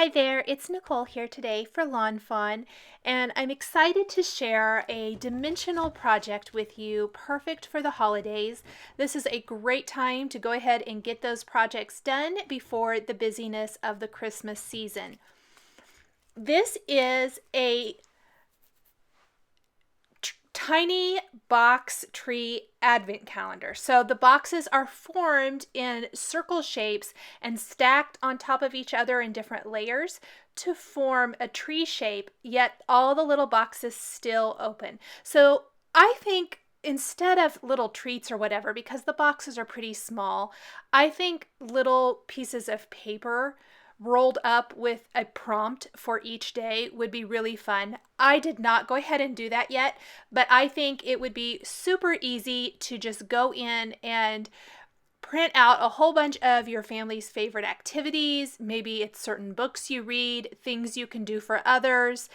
Hi there, it's Nicole here today for lawnfawn, and I'm excited to share a dimensional project with you perfect for the holidays. This is a great time to go ahead and get those projects done before the busyness of the Christmas season. This is a tiny box tree advent calendar. So the boxes are formed in circle shapes and stacked on top of each other in different layers to form a tree shape, yet all the little boxes still open. So I think instead of little treats or whatever, because the boxes are pretty small, I think little pieces of paper rolled up with a prompt for each day would be really fun. I did not go ahead and do that yet, but I think it would be super easy to just go in and print out a whole bunch of your family's favorite activities. Maybe it's certain books you read, things you can do for others.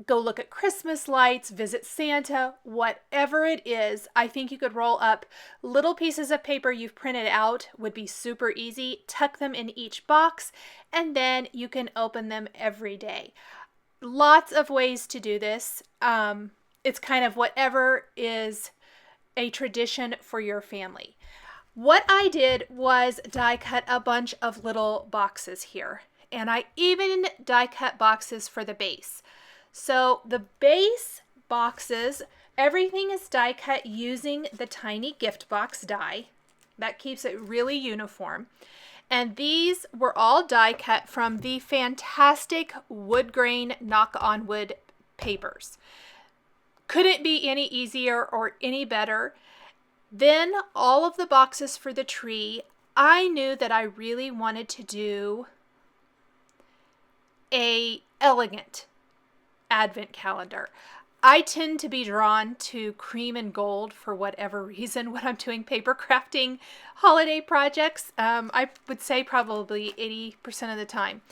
Go look at Christmas lights, visit Santa, whatever it is. I think you could roll up little pieces of paper you've printed out, would be super easy, tuck them in each box, and then you can open them every day. Lots of ways to do this. It's kind of whatever is a tradition for your family. What I did was die cut a bunch of little boxes here, and I even die cut boxes for the base. So the base boxes, everything is die cut using the tiny gift box die. That keeps it really uniform. And these were all die cut from the fantastic wood grain knock on wood papers. Couldn't be any easier or any better. Then all of the boxes for the tree, I knew that I really wanted to do a elegant advent calendar. I tend to be drawn to cream and gold for whatever reason when I'm doing paper crafting holiday projects. I would say probably 80% of the time.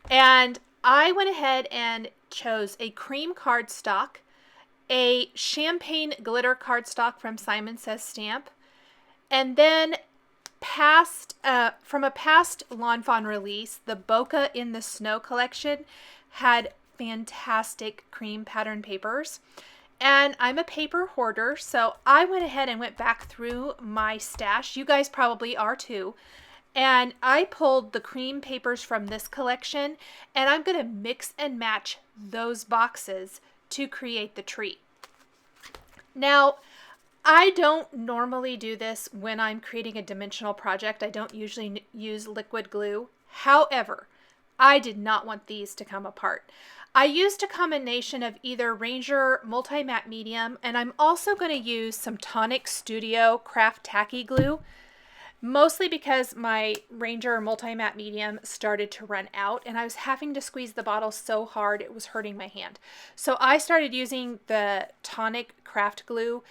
And I went ahead and chose a cream cardstock, a champagne glitter cardstock from Simon Says Stamp, and then from a past Lawn Fawn release, the Bokeh in the Snow collection had fantastic cream pattern papers, and I'm a paper hoarder, so I went ahead and went back through my stash. You guys probably are too. And I pulled the cream papers from this collection, and I'm going to mix and match those boxes to create the tree. Now, I don't normally do this when I'm creating a dimensional project. I don't usually use liquid glue. However, I did not want these to come apart. I used a combination of either Ranger Multi-Matte Medium, and I'm also going to use some Tonic Studio Craft Tacky Glue, mostly because my Ranger Multi-Matte Medium started to run out, and I was having to squeeze the bottle so hard it was hurting my hand. So I started using the Tonic Craft Glue.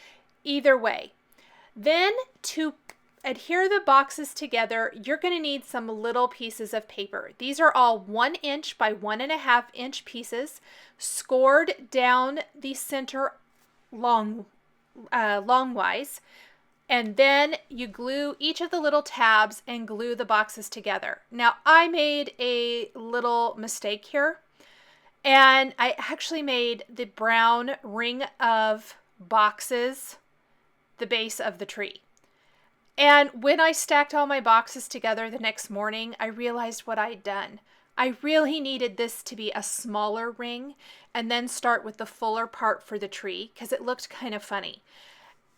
Either way. Then to adhere the boxes together, you're going to need some little pieces of paper. These are all 1 inch by 1.5 inch pieces, scored down the center longwise, and then you glue each of the little tabs and glue the boxes together. Now, I made a little mistake here, and I actually made the brown ring of boxes the base of the tree. And when I stacked all my boxes together the next morning, I realized what I'd done. I really needed this to be a smaller ring and then start with the fuller part for the tree because it looked kind of funny.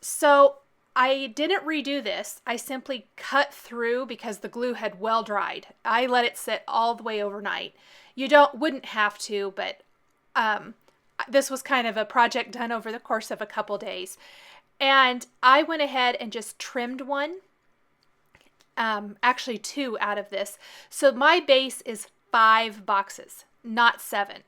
So I didn't redo this. I simply cut through because the glue had well dried. I let it sit all the way overnight. You wouldn't have to, but this was kind of a project done over the course of a couple days. And I went ahead and just trimmed one, actually 2 out of this. So my base is 5 boxes, not 7.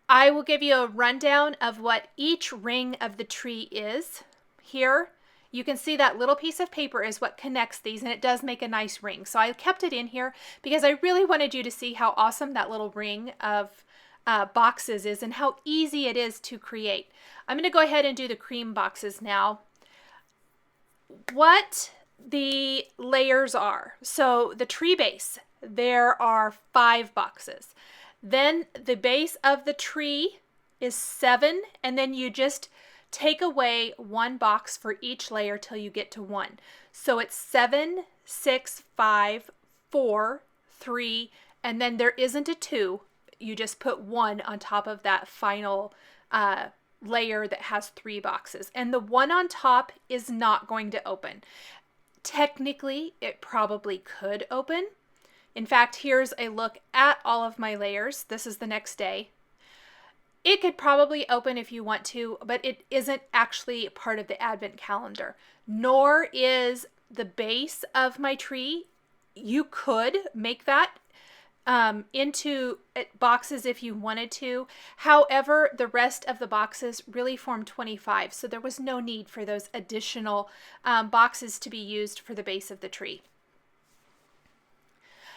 I will give you a rundown of what each ring of the tree is. Here, you can see that little piece of paper is what connects these, and it does make a nice ring. So I kept it in here because I really wanted you to see how awesome that little ring of boxes is and how easy it is to create. I'm going to go ahead and do the cream boxes now. What the layers are. So the tree base, there are 5 boxes. Then the base of the tree is 7, and then you just take away 1 box for each layer till you get to 1. So it's 7, 6, 5, 4, 3, and then there isn't a 2. You just put 1 on top of that final layer that has 3 boxes. And the one on top is not going to open. Technically, it probably could open. In fact, here's a look at all of my layers. This is the next day. It could probably open if you want to, but it isn't actually part of the advent calendar, nor is the base of my tree. You could make that into boxes if you wanted to. However, the rest of the boxes really form 25, so there was no need for those additional boxes to be used for the base of the tree.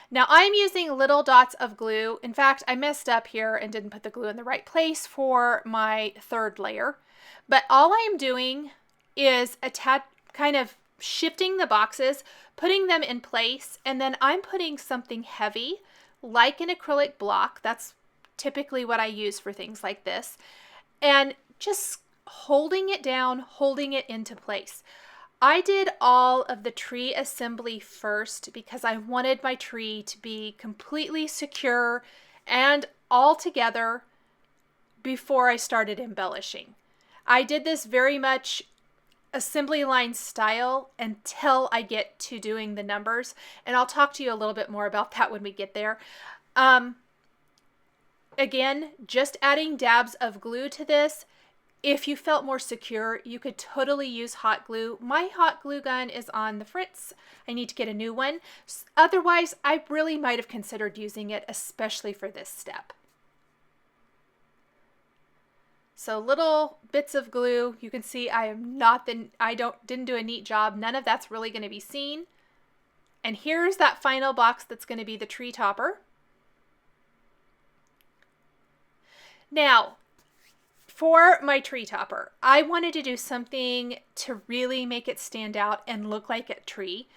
Now I'm using little dots of glue. In fact, I messed up here and didn't put the glue in the right place for my 3rd layer. But all I am doing is kind of shifting the boxes, putting them in place, and then I'm putting something heavy like an acrylic block. That's typically what I use for things like this. And just holding it down, holding it into place. I did all of the tree assembly first because I wanted my tree to be completely secure and all together before I started embellishing. I did this very much assembly line style until I get to doing the numbers, and I'll talk to you a little bit more about that when we get there. Again, just adding dabs of glue to this. If you felt more secure, you could totally use hot glue. My hot glue gun is on the fritz. I need to get a new one. Otherwise, I really might have considered using it, especially for this step. So little bits of glue. You can see I am not didn't do a neat job. None of that's really going to be seen. And here's that final box that's going to be the tree topper. Now, for my tree topper, I wanted to do something to really make it stand out and look like a tree.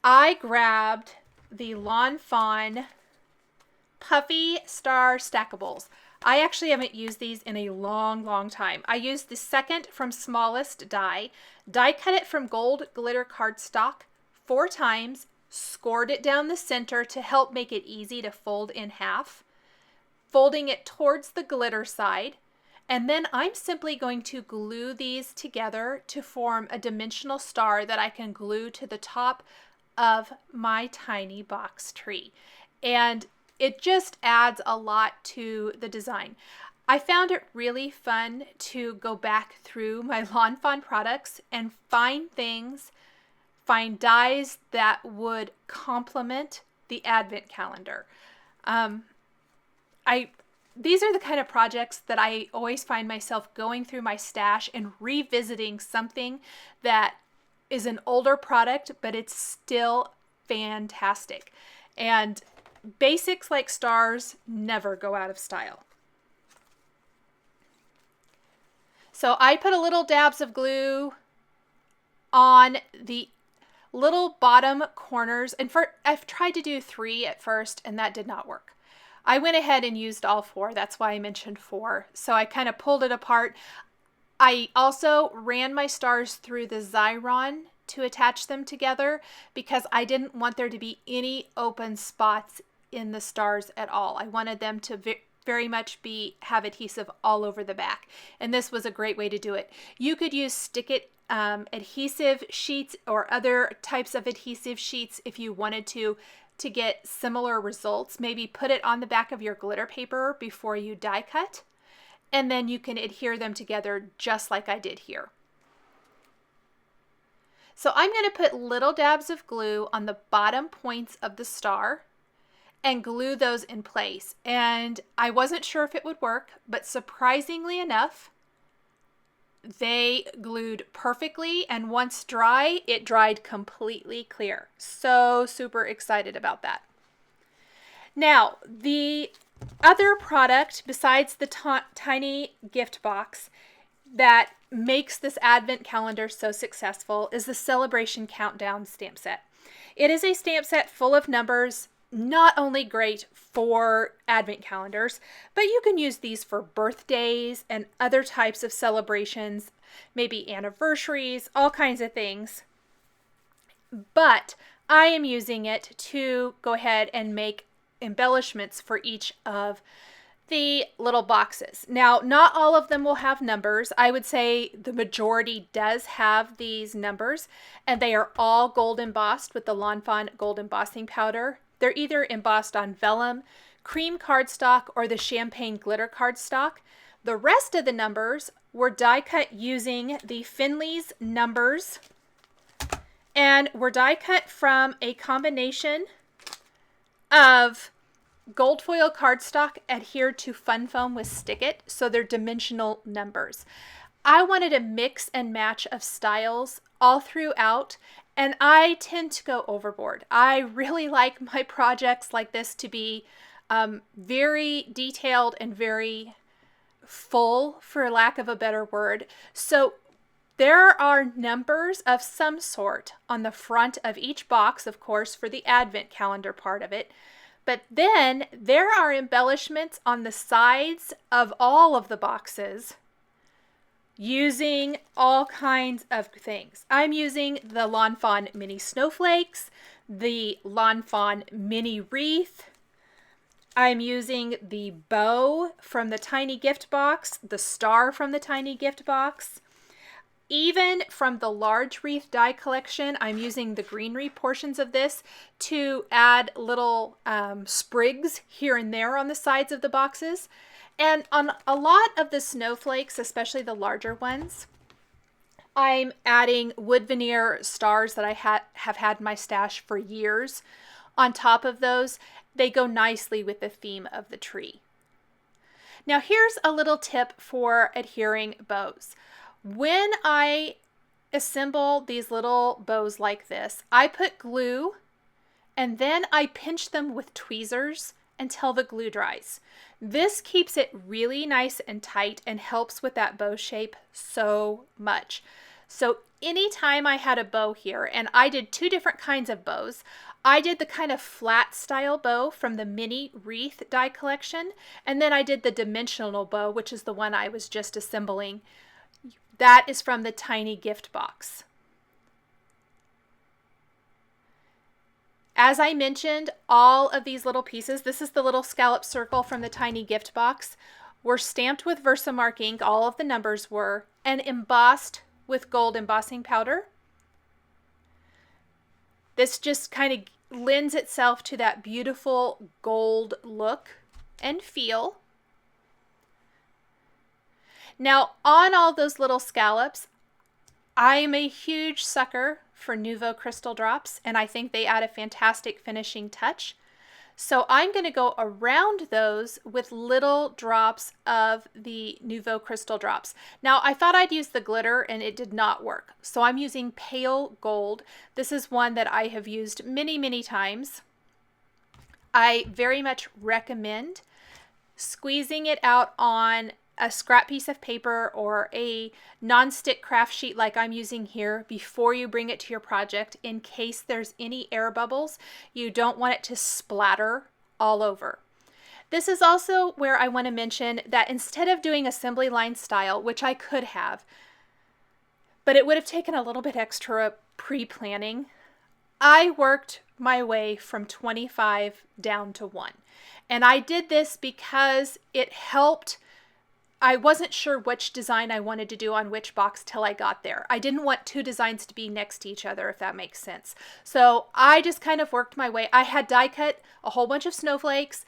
I grabbed the lawnfawn Puffy Star Stackables. I actually haven't used these in a long time. I used the second from smallest die cut it from gold glitter cardstock 4 times, scored it down the center to help make it easy to fold in half, folding it towards the glitter side, and then I'm simply going to glue these together to form a dimensional star that I can glue to the top of my tiny box tree. And it just adds a lot to the design. I found it really fun to go back through my lawnfawn products and find dies that would complement the advent calendar. These are the kind of projects that I always find myself going through my stash and revisiting something that is an older product, but it's still fantastic. And basics like stars never go out of style. So I put a little dabs of glue on the little bottom corners. And I've tried to do 3 at first, and that did not work. I went ahead and used all 4. That's why I mentioned 4. So I kind of pulled it apart. I also ran my stars through the Xyron to attach them together because I didn't want there to be any open spots in the stars at all. I wanted them to very much have adhesive all over the back. And this was a great way to do it. You could use stick-it adhesive sheets or other types of adhesive sheets if you wanted to get similar results. Maybe put it on the back of your glitter paper before you die cut, and then you can adhere them together just like I did here. So I'm going to put little dabs of glue on the bottom points of the star and glue those in place. And I wasn't sure if it would work, but surprisingly enough, they glued perfectly, and once dry, it dried completely clear. So super excited about that. Now, the other product besides the tiny gift box that makes this advent calendar so successful is the Celebration Countdown stamp set. It is a stamp set full of numbers. not only great for advent calendars, but you can use these for birthdays and other types of celebrations, maybe anniversaries, all kinds of things. But I am using it to go ahead and make embellishments for each of the little boxes. Now, not all of them will have numbers. I would say the majority does have these numbers, and they are all gold embossed with the lawnfawn gold embossing powder. They're either embossed on vellum, cream cardstock, or the champagne glitter cardstock. The rest of the numbers were die cut using the Finley's numbers, and were die cut from a combination of gold foil cardstock adhered to fun foam with stick it, so they're dimensional numbers. I wanted a mix and match of styles all throughout, and I tend to go overboard. I really like my projects like this to be very detailed and very full, for lack of a better word. So there are numbers of some sort on the front of each box, of course, for the advent calendar part of it. But then there are embellishments on the sides of all of the boxes using all kinds of things. I'm using the lawnfawn mini snowflakes, the lawnfawn mini wreath. I'm using the bow from the tiny gift box, the star from the tiny gift box. Even from the large wreath die collection, I'm using the greenery portions of this to add little sprigs here and there on the sides of the boxes. And on a lot of the snowflakes, especially the larger ones, I'm adding wood veneer stars that I have had in my stash for years. On top of those, they go nicely with the theme of the tree. Now here's a little tip for adhering bows. When I assemble these little bows like this, I put glue and then I pinch them with tweezers until the glue dries. This keeps it really nice and tight and helps with that bow shape so much. So anytime I had a bow here, and I did two different kinds of bows. I did the kind of flat style bow from the mini wreath die collection, and then I did the dimensional bow, which is the one I was just assembling. That is from the tiny gift box. As I mentioned, all of these little pieces, this is the little scallop circle from the tiny gift box, were stamped with Versamark ink, all of the numbers were, and embossed with gold embossing powder. This just kind of lends itself to that beautiful gold look and feel. Now, on all those little scallops, I am a huge sucker for Nouveau crystal drops, and I think they add a fantastic finishing touch. So I'm going to go around those with little drops of the Nouveau crystal drops. Now, I thought I'd use the glitter, and it did not work. So I'm using pale gold. This is one that I have used many, many times. I very much recommend squeezing it out on a scrap piece of paper or a non-stick craft sheet like I'm using here before you bring it to your project, in case there's any air bubbles. You don't want it to splatter all over. This is also where I want to mention that instead of doing assembly line style, which I could have, but it would have taken a little bit extra pre-planning, I worked my way from 25 down to 1. And I did this because it helped. I wasn't sure which design I wanted to do on which box till I got there. I didn't want two designs to be next to each other, if that makes sense. So I just kind of worked my way. I had die cut a whole bunch of snowflakes,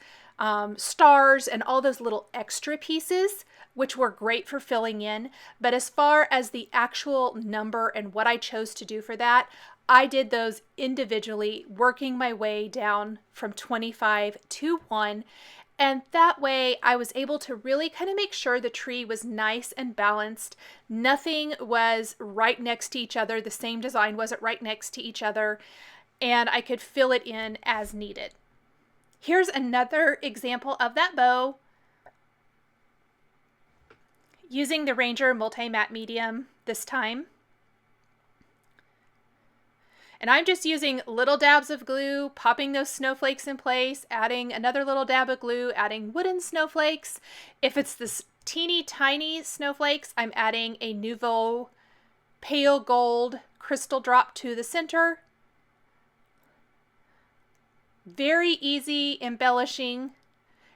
stars, and all those little extra pieces, which were great for filling in. But as far as the actual number and what I chose to do for that, I did those individually, working my way down from 25 to 1. And that way I was able to really kind of make sure the tree was nice and balanced. Nothing was right next to each other. The same design wasn't right next to each other. And I could fill it in as needed. Here's another example of that bow using the Ranger Multi Matte Medium this time. And I'm just using little dabs of glue, popping those snowflakes in place, adding another little dab of glue, adding wooden snowflakes. If it's this teeny tiny snowflakes, I'm adding a Nouveau pale gold crystal drop to the center. Very easy embellishing.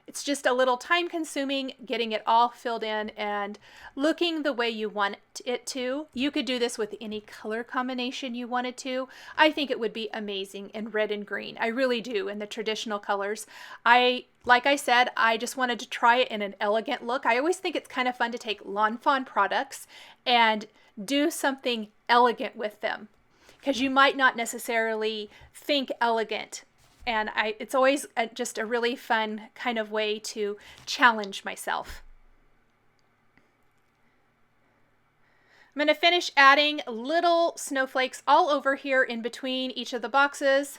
It's just a little time consuming getting it all filled in and looking the way you want it to. You could do this with any color combination you wanted to. I think it would be amazing in red and green. I really do, in the traditional colors. Like I said, I just wanted to try it in an elegant look. I always think it's kind of fun to take lawnfawn products and do something elegant with them, because you might not necessarily think elegant. And it's always just a really fun kind of way to challenge myself. I'm going to finish adding little snowflakes all over here in between each of the boxes.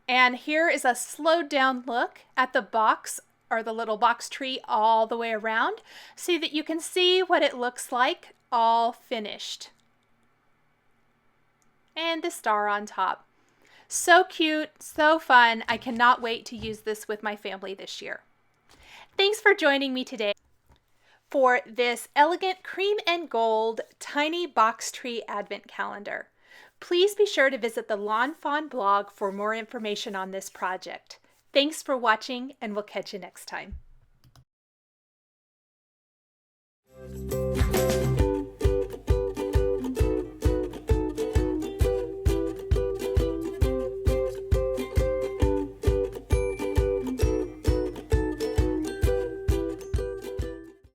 And here is a slowed down look at the box, or the little box tree, all the way around, so that you can see what it looks like all finished. And the star on top. So cute, so fun. I cannot wait to use this with my family this year. Thanks for joining me today for this elegant cream and gold tiny box tree advent calendar. Please be sure to visit the lawnfawn blog for more information on this project. Thanks for watching, and we'll catch you next time.